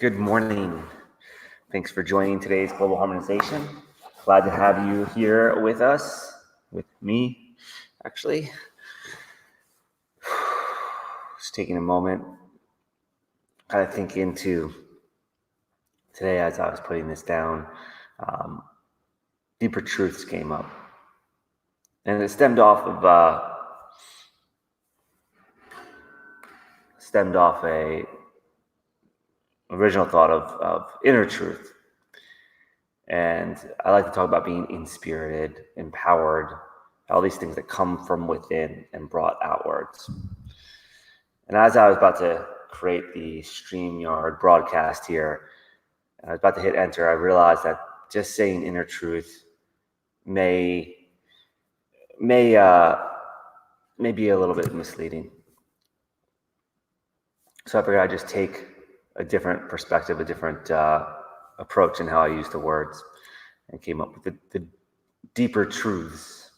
Good morning. Thanks for joining today's Global Harmonization. Glad to have you here with us, with me, actually. Just taking a moment, kind of think into today as I was putting this down, deeper truths came up. And it stemmed off a original thought of inner truth. And I like to talk about being inspirited, empowered, all these things that come from within and brought outwards. And as I was about to create the StreamYard broadcast here, and I was about to hit enter, I realized that just saying inner truth may be a little bit misleading. So I figured I'd just take a different perspective, a different approach in how I use the words, and came up with the deeper truths.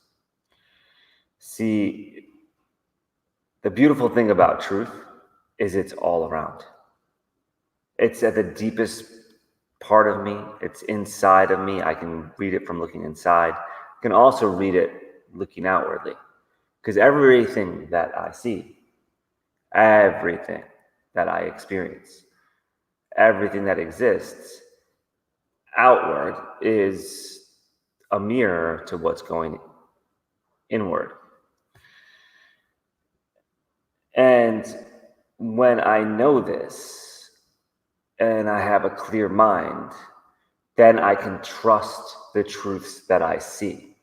See, the beautiful thing about truth is it's all around. It's at the deepest part of me. It's inside of me. I can read it from looking inside. I can also read it looking outwardly. Because everything that I see, everything that I experience, everything that exists outward is a mirror to what's going inward. And when I know this and I have a clear mind, then I can trust the truths that I see.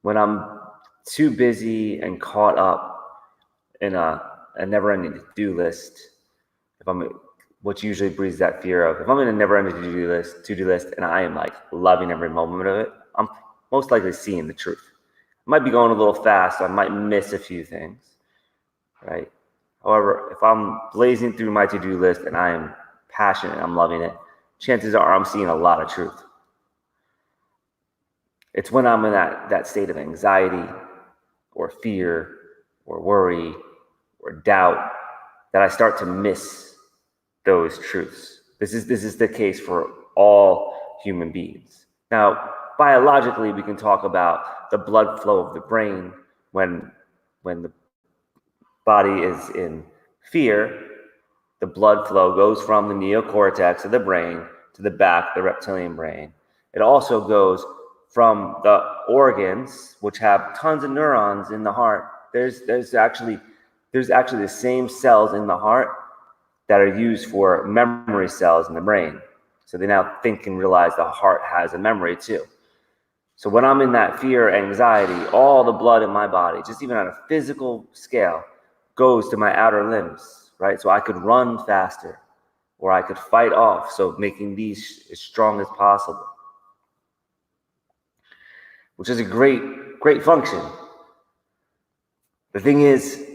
When I'm too busy and caught up in a never-ending to-do list, which usually breeds that fear of, if I'm in a never-ending to-do list, and I am like loving every moment of it, I'm most likely seeing the truth. I might be going a little fast, so I might miss a few things, right? However, if I'm blazing through my to-do list and I am passionate, I'm loving it, chances are I'm seeing a lot of truth. It's when I'm in that state of anxiety or fear or worry or doubt that I start to miss those truths. This is the case for all human beings. Now, biologically, we can talk about the blood flow of the brain when the body is in fear. The blood flow goes from the neocortex of the brain to the back, the reptilian brain. It also goes from the organs, which have tons of neurons in the heart. There's actually the same cells in the heart that are used for memory cells in the brain. So they now think and realize the heart has a memory too. So when I'm in that fear, anxiety, all the blood in my body, just even on a physical scale, goes to my outer limbs, right? So I could run faster or I could fight off, so making these as strong as possible, which is a great function. The thing is,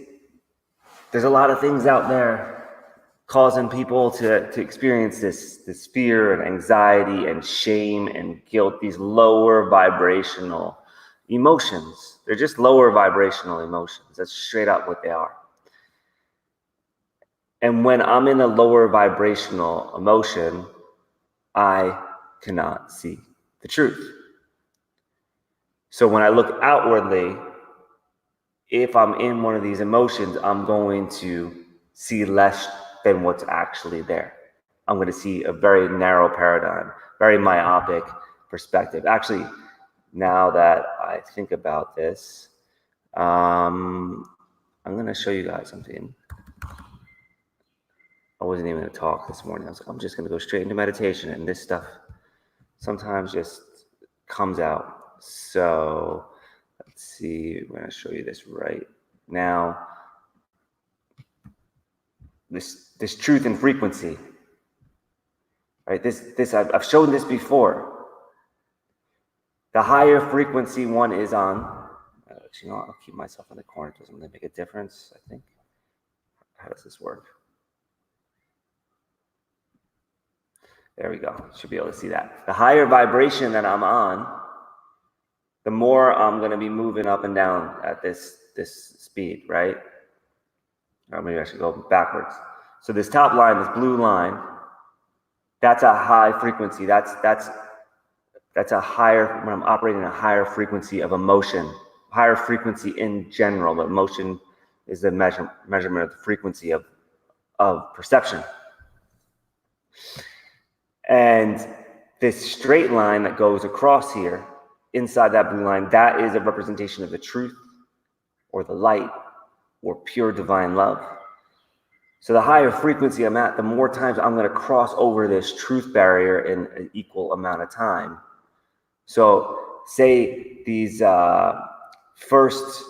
there's a lot of things out there causing people to experience this fear and anxiety and shame and guilt, these lower vibrational emotions. They're just lower vibrational emotions. That's straight up what they are. And when I'm in a lower vibrational emotion, I cannot see the truth. So when I look outwardly, if I'm in one of these emotions, I'm going to see less than what's actually there. I'm going to see a very narrow paradigm, very myopic perspective. Actually, now that I think about this, I'm going to show you guys something. I wasn't even going to talk this morning. I was like, I'm just going to go straight into meditation, and this stuff sometimes just comes out. So let's see. I'm going to show you this right now. This truth and frequency, right? This I've shown this before. The higher frequency one is on. I'll keep myself in the corner. It doesn't really make a difference, I think. How does this work? There we go. Should be able to see that. The higher vibration that I'm on, the more I'm going to be moving up and down at this speed, right? Or maybe I should go backwards. So this top line, this blue line, That's a high frequency. That's a higher, when I'm operating a higher frequency of emotion, higher frequency in general. But emotion is the measurement of the frequency of perception. And this straight line that goes across here, inside that blue line, that is a representation of the truth or the light or pure divine love. So the higher frequency I'm at, the more times I'm going to cross over this truth barrier in an equal amount of time. So say these first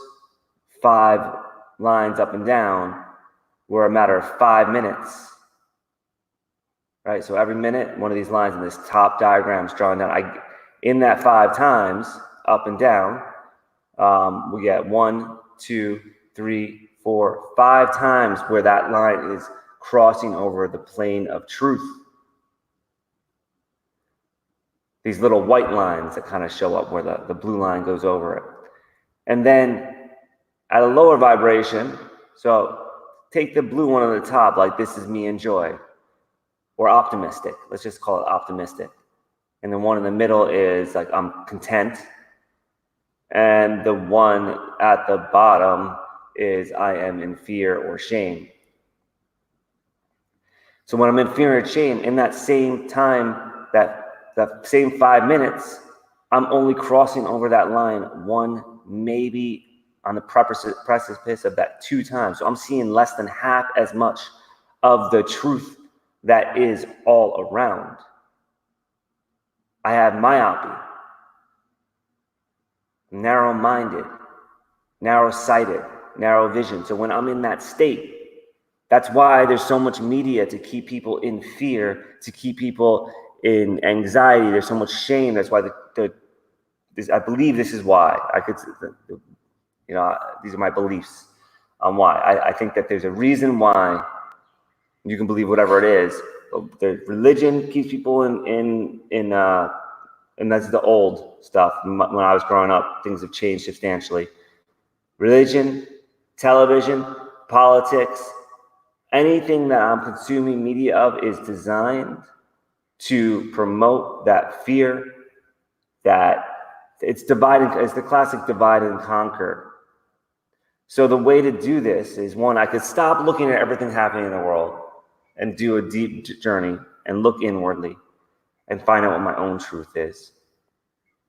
5 lines up and down were a matter of 5 minutes. Right, so every minute, one of these lines in this top diagram is drawn down. In that 5 times, up and down, we get 1, 2, 3, 4, 5 times where that line is crossing over the plane of truth. These little white lines that kind of show up where the blue line goes over it. And then at a lower vibration, so take the blue one on the top, like this is me in joy. Or optimistic. Let's just call it optimistic. And the one in the middle is like I'm content. And the one at the bottom is I am in fear or shame. So when I'm in fear or shame, in that same time, that same 5 minutes, I'm only crossing over that line 1, maybe on the precipice of that 2 times. So I'm seeing less than half as much of the truth that is all around. I have myopia, narrow-minded, narrow-sighted, narrow vision. So when I'm in that state, that's why there's so much media to keep people in fear, to keep people in anxiety. There's so much shame. That's why I believe this is why. These are my beliefs on why. I think that there's a reason why. You can believe whatever it is. The religion keeps people in and that's the old stuff. When I was growing up, things have changed substantially. Religion, television, politics, anything that I'm consuming media of is designed to promote that fear, that it's the classic divide and conquer. So the way to do this is, one, I could stop looking at everything happening in the world and do a deep journey and look inwardly and find out what my own truth is,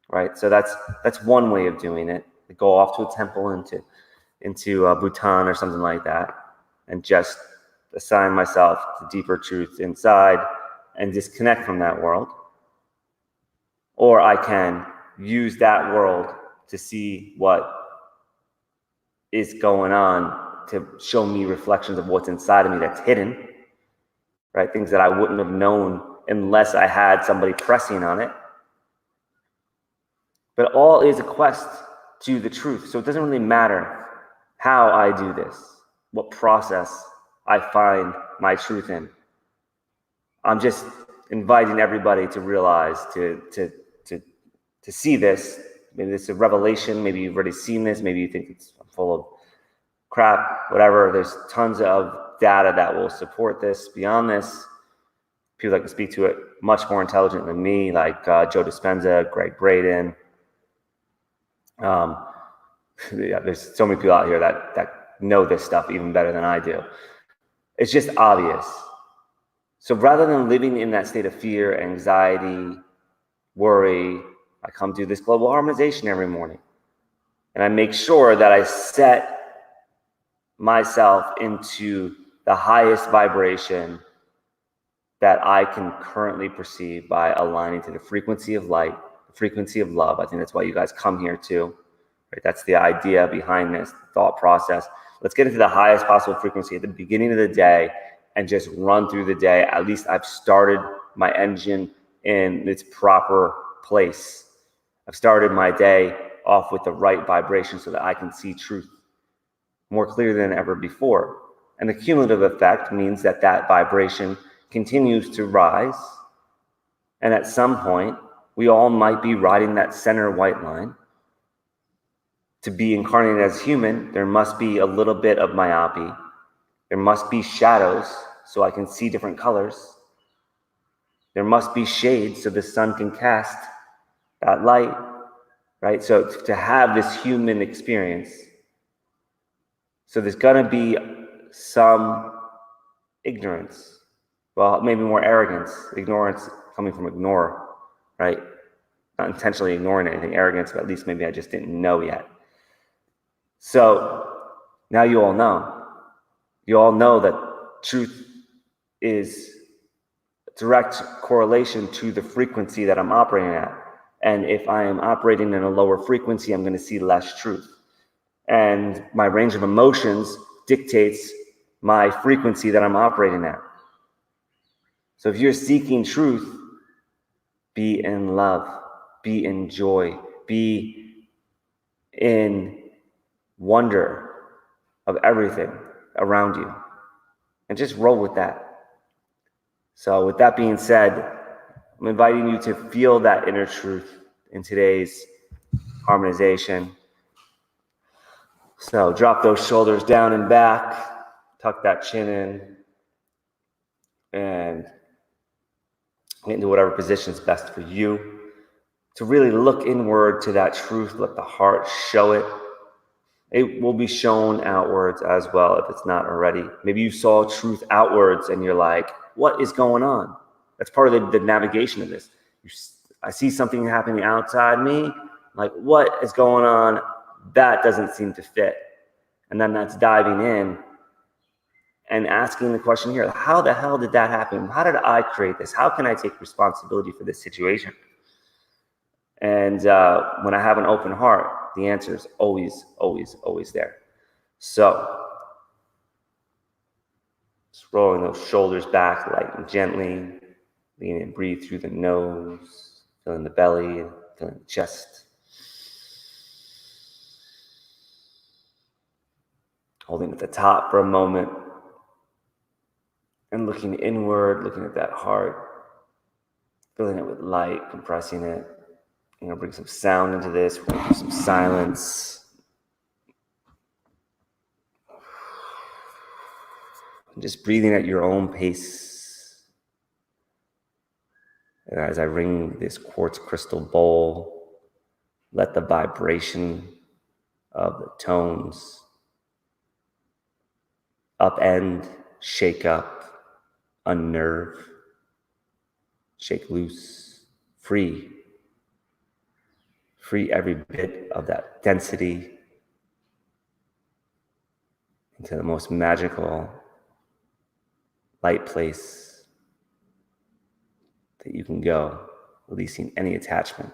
right? So that's one way of doing it. Go off to a temple into Bhutan or something like that and just assign myself to deeper truths inside and disconnect from that world. Or I can use that world to see what is going on, to show me reflections of what's inside of me that's hidden. Right? Things that I wouldn't have known unless I had somebody pressing on it. But all is a quest to the truth. So it doesn't really matter how I do this, what process I find my truth in. I'm just inviting everybody to realize, to see this. Maybe it's a revelation. Maybe you've already seen this. Maybe you think it's full of crap, whatever. There's tons of data that will support this. Beyond this, people that can speak to it much more intelligent than me, like Joe Dispenza, Greg Braden. There's so many people out here that know this stuff even better than I do. It's just obvious. So rather than living in that state of fear, anxiety, worry, I come to this global harmonization every morning. And I make sure that I set myself into the highest vibration that I can currently perceive by aligning to the frequency of light, the frequency of love. I think that's why you guys come here too. Right? That's the idea behind this thought process. Let's get into the highest possible frequency at the beginning of the day and just run through the day. At least I've started my engine in its proper place. I've started my day off with the right vibration so that I can see truth more clearly than ever before. And the cumulative effect means that that vibration continues to rise. And at some point, we all might be riding that center white line. To be incarnated as human, there must be a little bit of myopia. There must be shadows so I can see different colors. There must be shade so the sun can cast that light, right? So to have this human experience, so there's going to be some ignorance. Well, maybe more arrogance, ignorance coming from ignore, right? Not intentionally ignoring anything, arrogance, but at least maybe I just didn't know yet. So now you all know. You all know that truth is direct correlation to the frequency that I'm operating at. And if I am operating in a lower frequency, I'm going to see less truth. And my range of emotions dictates my frequency that I'm operating at. So if you're seeking truth, be in love, be in joy, be in wonder of everything around you, and just roll with that. So with that being said, I'm inviting you to feel that inner truth in today's harmonization. So drop those shoulders down and back, tuck that chin in, and get into whatever position is best for you. To really look inward to that truth, let the heart show it. It will be shown outwards as well if it's not already. Maybe you saw truth outwards and you're like, what is going on? That's part of the navigation of this. I see something happening outside me, like, what is going on? That doesn't seem to fit. And then that's diving in and asking the question here, how the hell did that happen? How did I create this? How can I take responsibility for this situation? And when I have an open heart, the answer is always, always, always there. So just rolling those shoulders back light and gently, lean and breathe through the nose, feeling the belly, feeling the chest. Holding at the top for a moment and looking inward, looking at that heart, filling it with light, compressing it. I'm going to bring some sound into this. We're going to do some silence. And just breathing at your own pace. And as I ring this quartz crystal bowl, let the vibration of the tones upend, shake up, unnerve, shake loose, free every bit of that density into the most magical light place that you can go, releasing any attachment.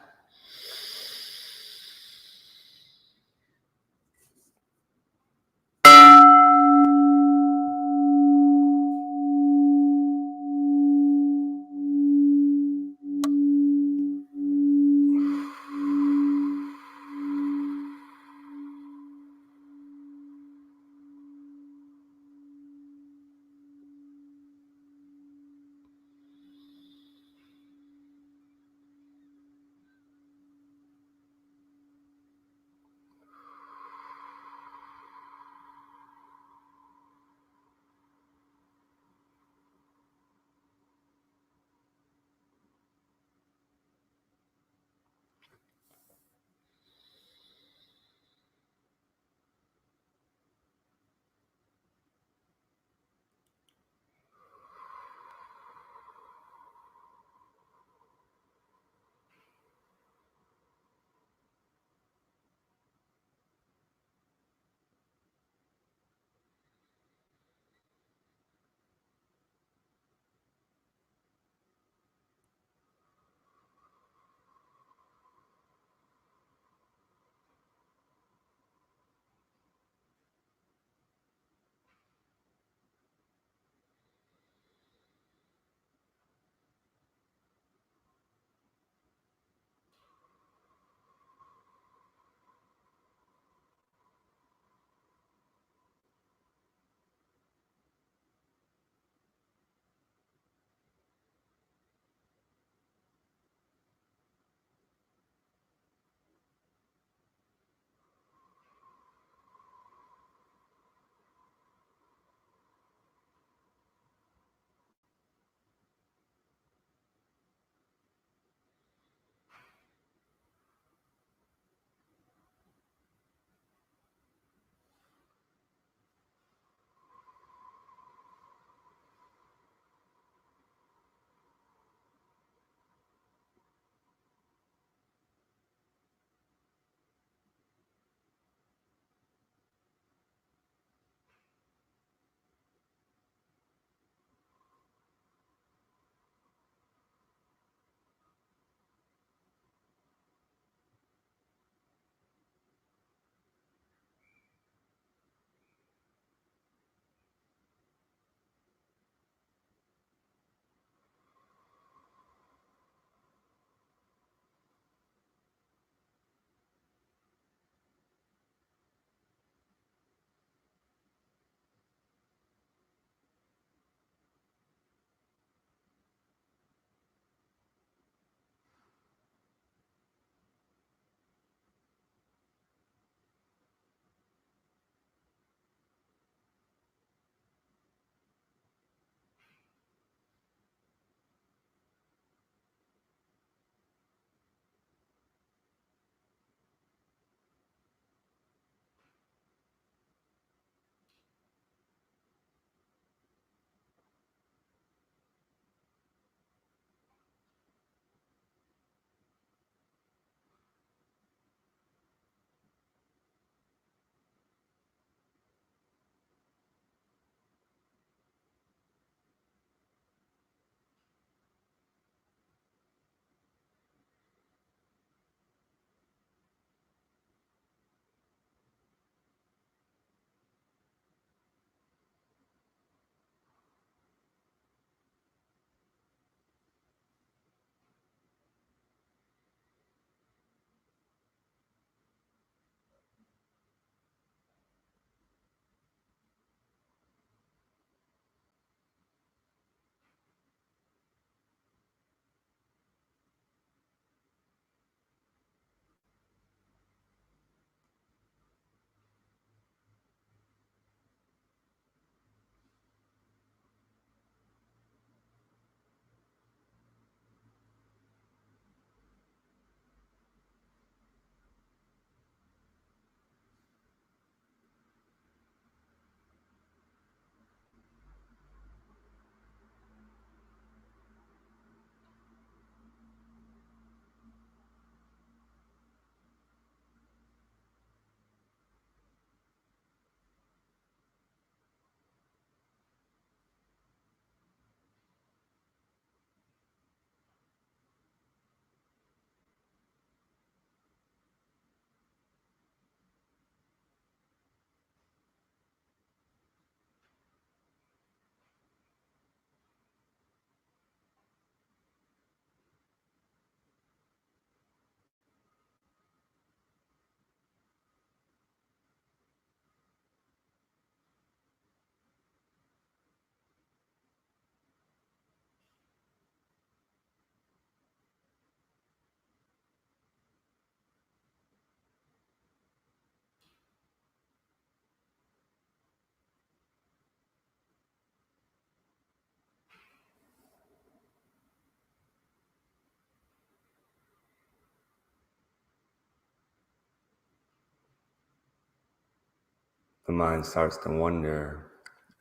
the mind starts to wonder,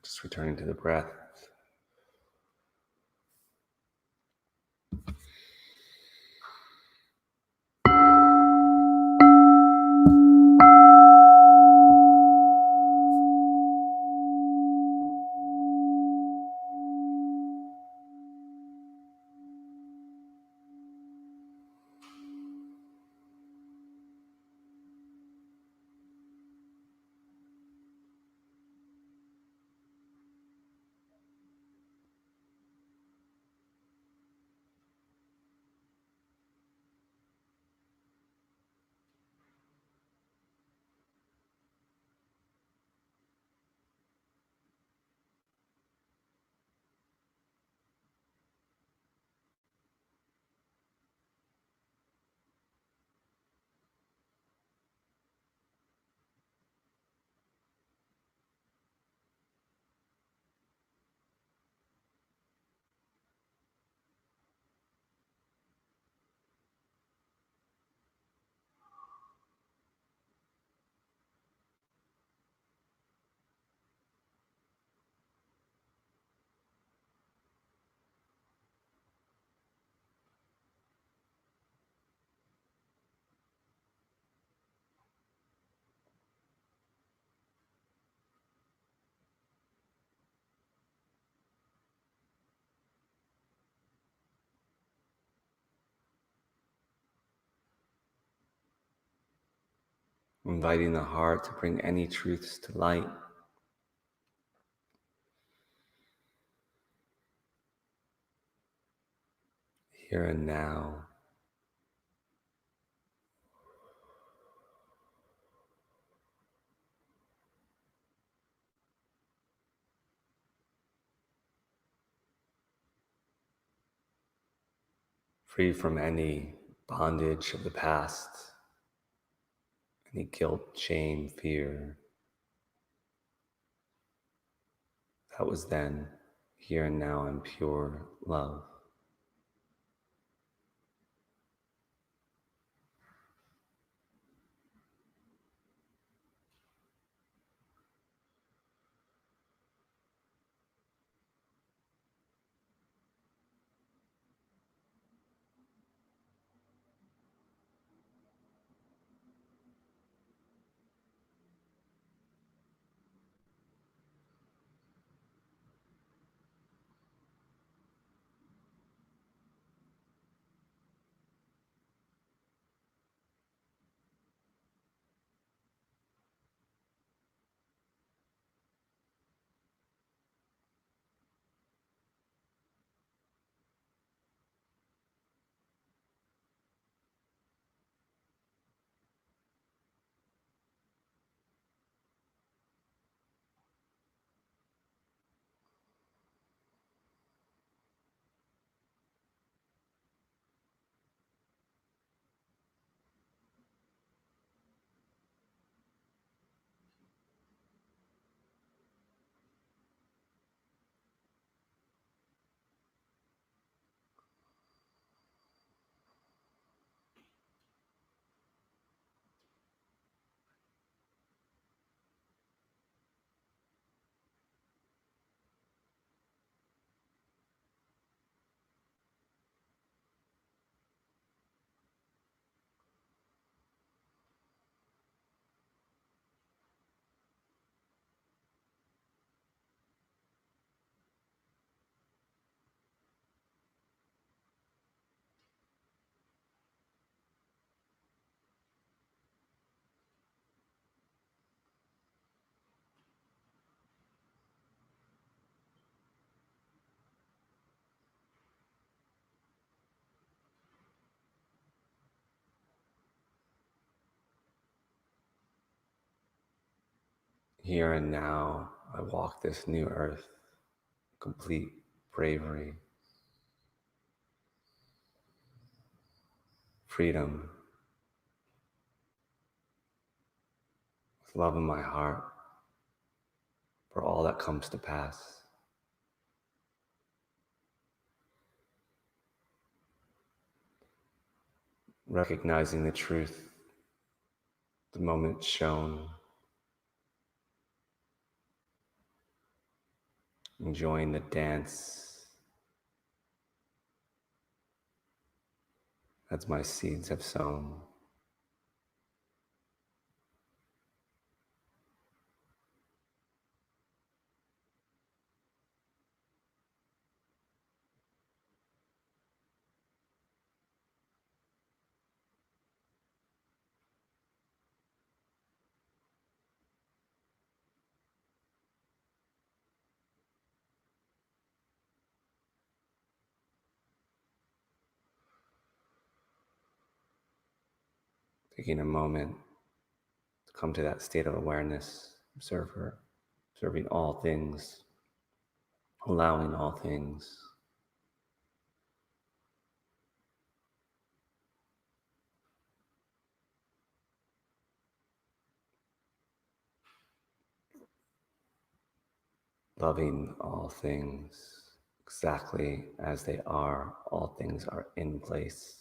just returning to the breath. Inviting the heart to bring any truths to light. Here and now. Free from any bondage of the past, any guilt, shame, fear. That was then, here and now in pure love. Here and now, I walk this new earth, complete bravery, freedom, with love in my heart for all that comes to pass. Recognizing the truth the moment shown, enjoying the dance as my seeds have sown. Taking a moment to come to that state of awareness, observing all things, allowing all things. Loving all things exactly as they are. All things are in place.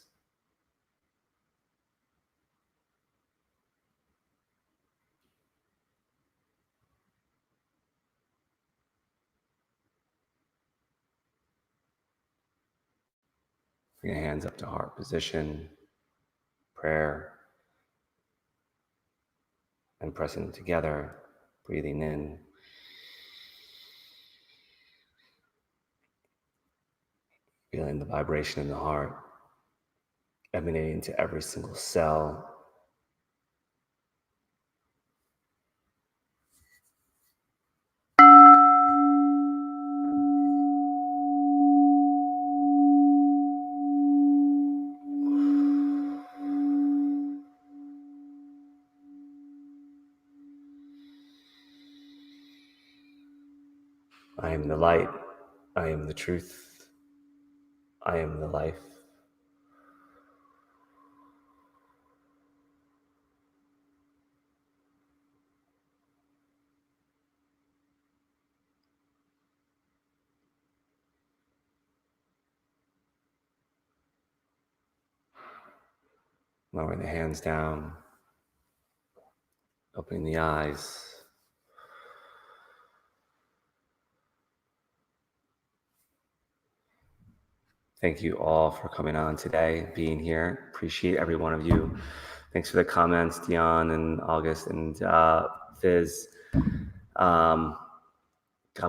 Bring your hands up to heart position, prayer, and pressing them together, breathing in, feeling the vibration in the heart, emanating to every single cell. I am the light. I am the truth. I am the life. Lowering the hands down, opening the eyes. Thank you all for coming on today, being here. Appreciate every one of you. Thanks for the comments, Dion and August and Fizz. God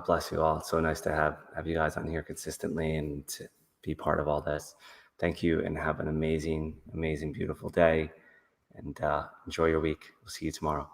bless you all. It's so nice to have you guys on here consistently and to be part of all this. Thank you and have an amazing, amazing, beautiful day. And enjoy your week. We'll see you tomorrow.